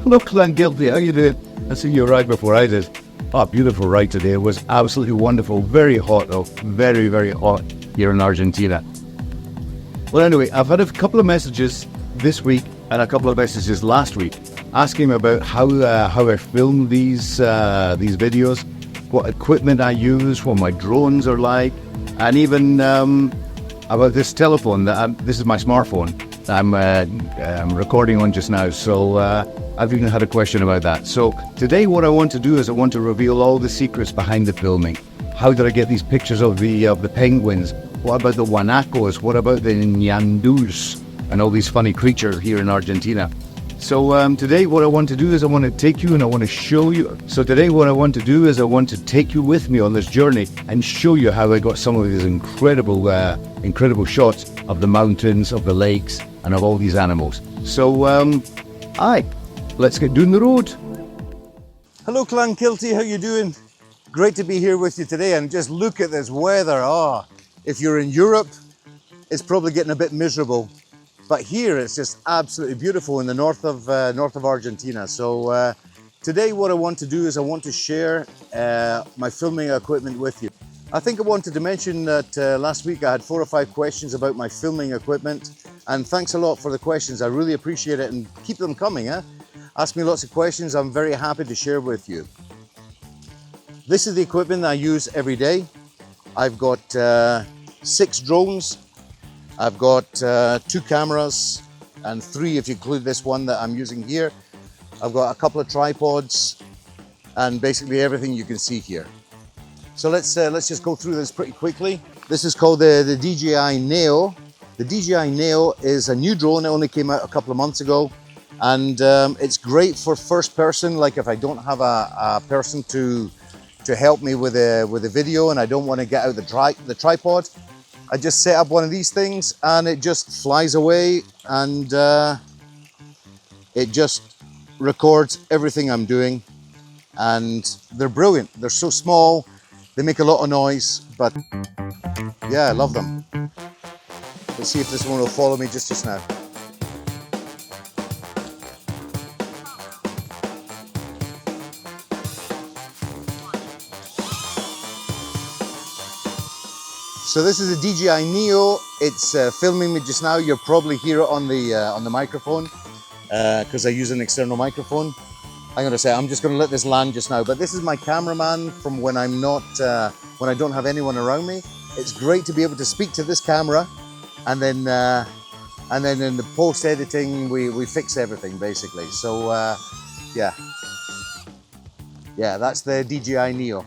Hello, Guilty. How you doing? I see you arrived before I did. Oh, beautiful ride today. It was absolutely wonderful. Very hot though. Very, very hot here in Argentina. Well, anyway, I've had a couple of messages this week and a couple of messages last week asking about how I film these videos, what equipment I use, what my drones are like, and even about this telephone. This is my smartphone that I'm recording on just now. So I've even had a question about that. So today what I want to do is I want to reveal all the secrets behind the filming. How did I get these pictures of the penguins? What about the guanacos? What about the ñandús? And all these funny creatures here in Argentina. So today what I want to do is I want to take you and I want to show you. So today what I want to do is I want to take you with me on this journey and show you how I got some of these incredible shots of the mountains, of the lakes, and of all these animals. So, let's get doing the road. Hello Clan-Kilty, how you doing? Great to be here with you today, and just look at this weather. If you're in Europe, it's probably getting a bit miserable. But here it's just absolutely beautiful in the north of Argentina. So today what I want to do is I want to share my filming equipment with you. I think I wanted to mention that last week I had 4 or 5 questions about my filming equipment, and thanks a lot for the questions. I really appreciate it, and keep them coming. Ask me lots of questions. I'm very happy to share with you. This is the equipment that I use every day. I've got 6 drones. I've got 2 cameras and 3 if you include this one that I'm using here. I've got a couple of tripods and basically everything you can see here. So let's just go through this pretty quickly. This is called the DJI Neo. The DJI Neo is a new drone. It only came out a couple of months ago, and it's great for first person. Like if I don't have a person to help me with a video and I don't want to get out the tripod, I just set up one of these things and it just flies away, and it just records everything I'm doing. And they're brilliant. They're so small, they make a lot of noise, but yeah, I love them. Let's see if this one will follow me just now. So this is a DJI Neo. It's filming me just now. You'll probably hear it on the microphone because I use an external microphone. I'm just going to let this land just now. But this is my cameraman from when I'm not, when I don't have anyone around me. It's great to be able to speak to this camera, and then in the post editing we fix everything basically. So yeah, that's the DJI Neo.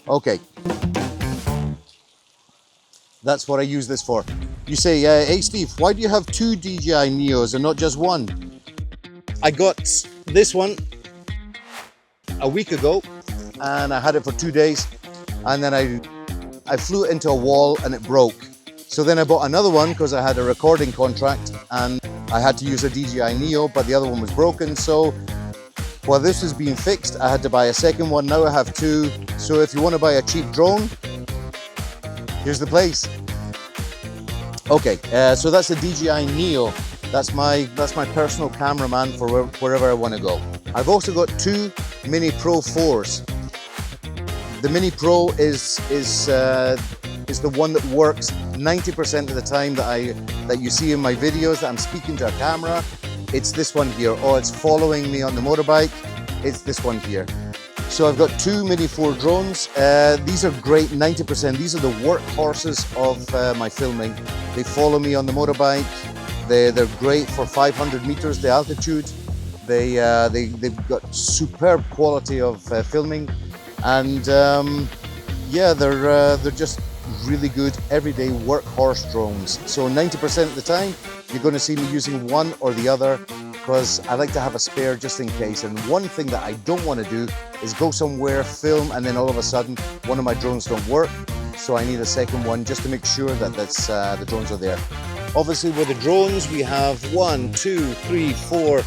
Okay. That's what I use this for. You say, hey Steve, why do you have 2 DJI Neos and not just 1? I got this one a week ago and I had it for 2 days, and then I flew it into a wall and it broke. So then I bought another one because I had a recording contract and I had to use a DJI Neo, but the other one was broken. So while this is being fixed, I had to buy a second one. Now I have 2. So if you want to buy a cheap drone, here's the place. Okay, so that's the DJI Neo. That's my personal cameraman for wherever I want to go. I've also got 2 Mini Pro 4s. The Mini Pro is the one that works 90% of the time that you see in my videos that I'm speaking to a camera. It's this one here. Oh, it's following me on the motorbike. It's this one here. So I've got 2 Mini 4 drones. These are great, 90%. These are the workhorses of my filming. They follow me on the motorbike. They're great for 500 meters, the altitude. They've got superb quality of filming. And yeah, they're just really good everyday workhorse drones. So 90% of the time, you're going to see me using one or the other, because I like to have a spare just in case. And one thing that I don't want to do is go somewhere, film, and then all of a sudden one of my drones don't work. So I need a second one just to make sure that the drones are there. Obviously with the drones we have 1, 2, 3, 4,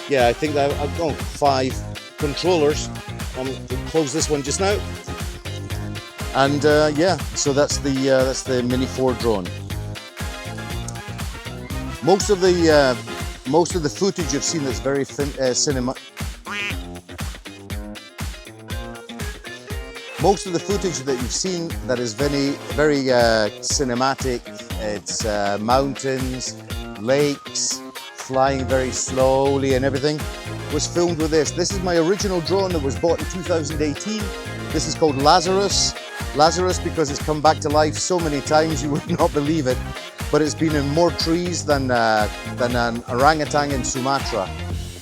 yeah, I think that I've got 5 controllers. I'm going to close this one just now. And yeah, so that's the Mini 4 drone. Most of the most of the footage you've seen that's very cinema. Most of the footage that you've seen that is very cinematic, it's mountains, lakes, flying very slowly and everything, was filmed with this. This is my original drone that was bought in 2018. This is called Lazarus. Lazarus because it's come back to life so many times you would not believe it. But it's been in more trees than an orangutan in Sumatra.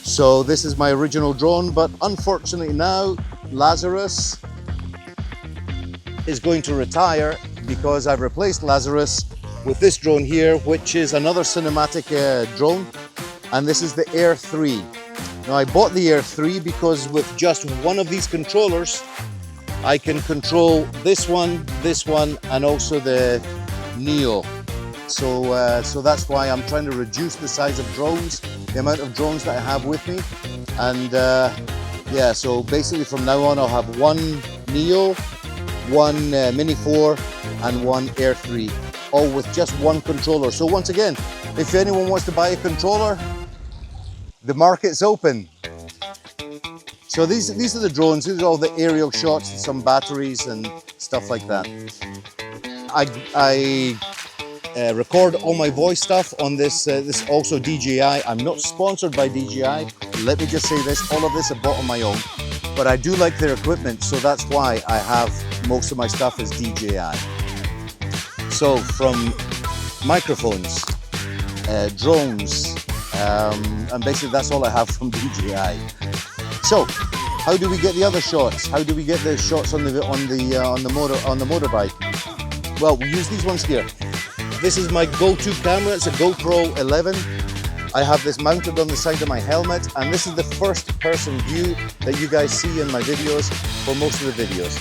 So this is my original drone, but unfortunately now Lazarus is going to retire because I've replaced Lazarus with this drone here, which is another cinematic drone, and this is the Air 3. Now I bought the Air 3 because with just one of these controllers I can control this one, and also the Neo. So that's why I'm trying to reduce the size of drones, the amount of drones that I have with me. And yeah, so basically from now on I'll have one Neo, one Mini 4 and one Air 3, all with just one controller. So once again, if anyone wants to buy a controller, the market's open. So these are the drones, these are all the aerial shots, some batteries and stuff like that. I record all my voice stuff on this, this also DJI. I'm not sponsored by DJI. Let me just say this, all of this I bought on my own, but I do like their equipment, so that's why I have most of my stuff is DJI. So from microphones, drones, and basically that's all I have from DJI. So how do we get the other shots? How do we get the shots on the motorbike? Well, we use these ones here. This is my go-to camera. It's a GoPro 11. I have this mounted on the side of my helmet, and this is the first-person view that you guys see in my videos for most of the videos.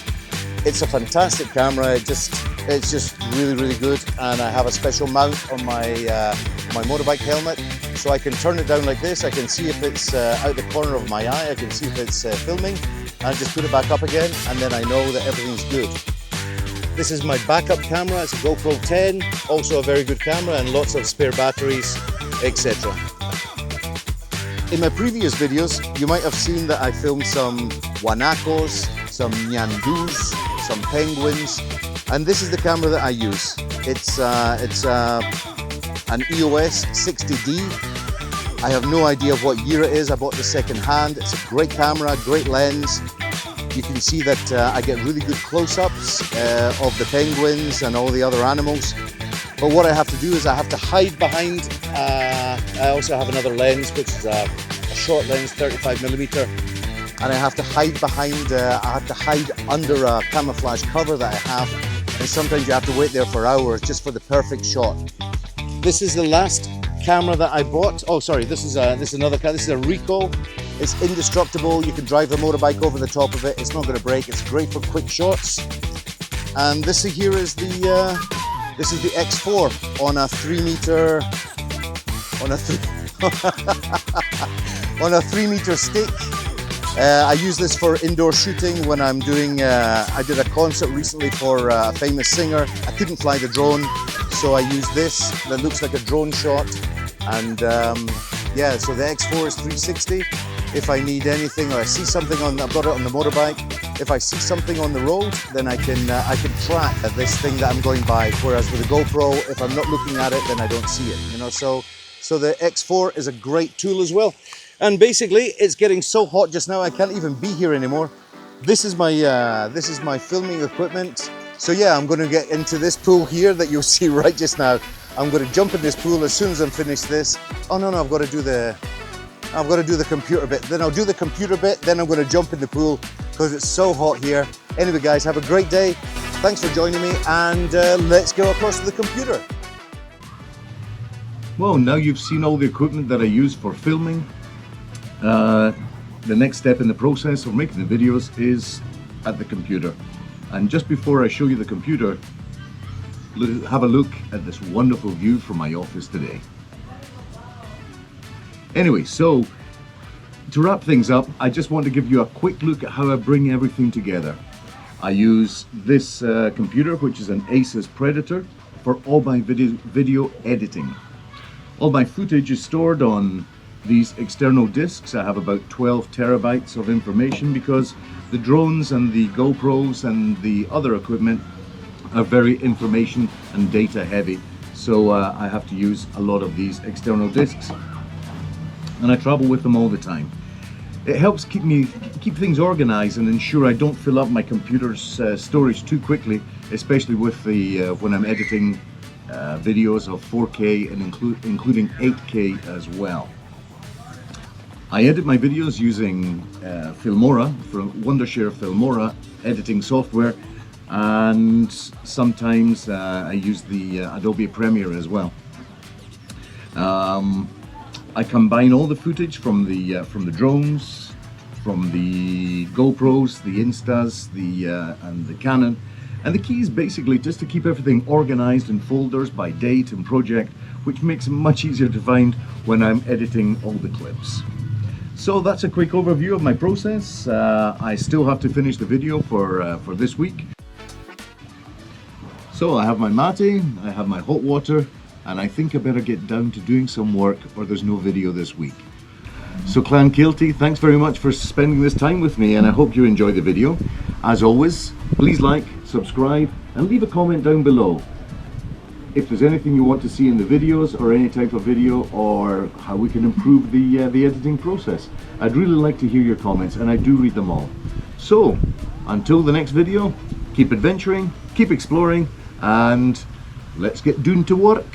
It's a fantastic camera. It's just really good, and I have a special mount on my my motorbike helmet, so I can turn it down like this. I can see if it's out the corner of my eye. I can see if it's filming, and I just put it back up again, and then I know that everything's good. This is my backup camera. It's a GoPro 10, also a very good camera, and lots of spare batteries, etc. In my previous videos, you might have seen that I filmed some guanacos, some nyandus, some penguins, and this is the camera that I use. It's an EOS 60D. I have no idea what year it is. I bought this second hand. It's a great camera, great lens. You can see that I get really good close-ups of the penguins and all the other animals. But what I have to do is I have to hide behind, I also have another lens, which is a short lens, 35mm, and I have to hide behind, I have to hide under a camouflage cover that I have, and sometimes you have to wait there for hours just for the perfect shot. This is the last camera that I bought. Oh, sorry, this is another camera. This is a Ricoh. It's indestructible. You can drive the motorbike over the top of it. It's not going to break. It's great for quick shots. And this here is the X4 on a 3-meter on a 3-meter stick. I use this for indoor shooting when I'm doing. I did a concert recently for a famous singer. I couldn't fly the drone, so I used this that looks like a drone shot. And yeah, so the X4 is 360. If I need anything or I see something I've got it on the motorbike. If I see something on the road, then I can track this thing that I'm going by. Whereas with the GoPro, if I'm not looking at it, then I don't see it. You know, so the X4 is a great tool as well. And basically, it's getting so hot just now I can't even be here anymore. This is my filming equipment. So yeah, I'm going to get into this pool here that you'll see right just now. I'm going to jump in this pool as soon as I'm finished this. Oh no, I've got to do the computer bit. Then I'll do the computer bit, then I'm going to jump in the pool because it's so hot here. Anyway guys, have a great day. Thanks for joining me, and let's go across to the computer. Well, now you've seen all the equipment that I use for filming. The next step in the process of making the videos is at the computer. And just before I show you the computer, have a look at this wonderful view from my office today. Anyway, so to wrap things up, I just want to give you a quick look at how I bring everything together. I use this computer, which is an Asus Predator, for all my video editing. All my footage is stored on these external discs. I have about 12 terabytes of information because the drones and the GoPros and the other equipment are very information and data heavy. So I have to use a lot of these external discs, and I travel with them all the time. It helps keep things organized and ensure I don't fill up my computer's storage too quickly, especially with the when I'm editing videos of 4K and including 8K as well. I edit my videos using Filmora, from Wondershare Filmora editing software, and sometimes I use the Adobe Premiere as well. I combine all the footage from the drones, from the GoPros, the Instas, and the Canon. And the key is basically just to keep everything organized in folders by date and project, which makes it much easier to find when I'm editing all the clips. So that's a quick overview of my process. I still have to finish the video for this week. So I have my mate, I have my hot water, and I think I better get down to doing some work or there's no video this week. So Clan Kilty, thanks very much for spending this time with me, and I hope you enjoyed the video. As always, please like, subscribe, and leave a comment down below. If there's anything you want to see in the videos, or any type of video, or how we can improve the editing process, I'd really like to hear your comments, and I do read them all. So, until the next video, keep adventuring, keep exploring, and let's get down to work.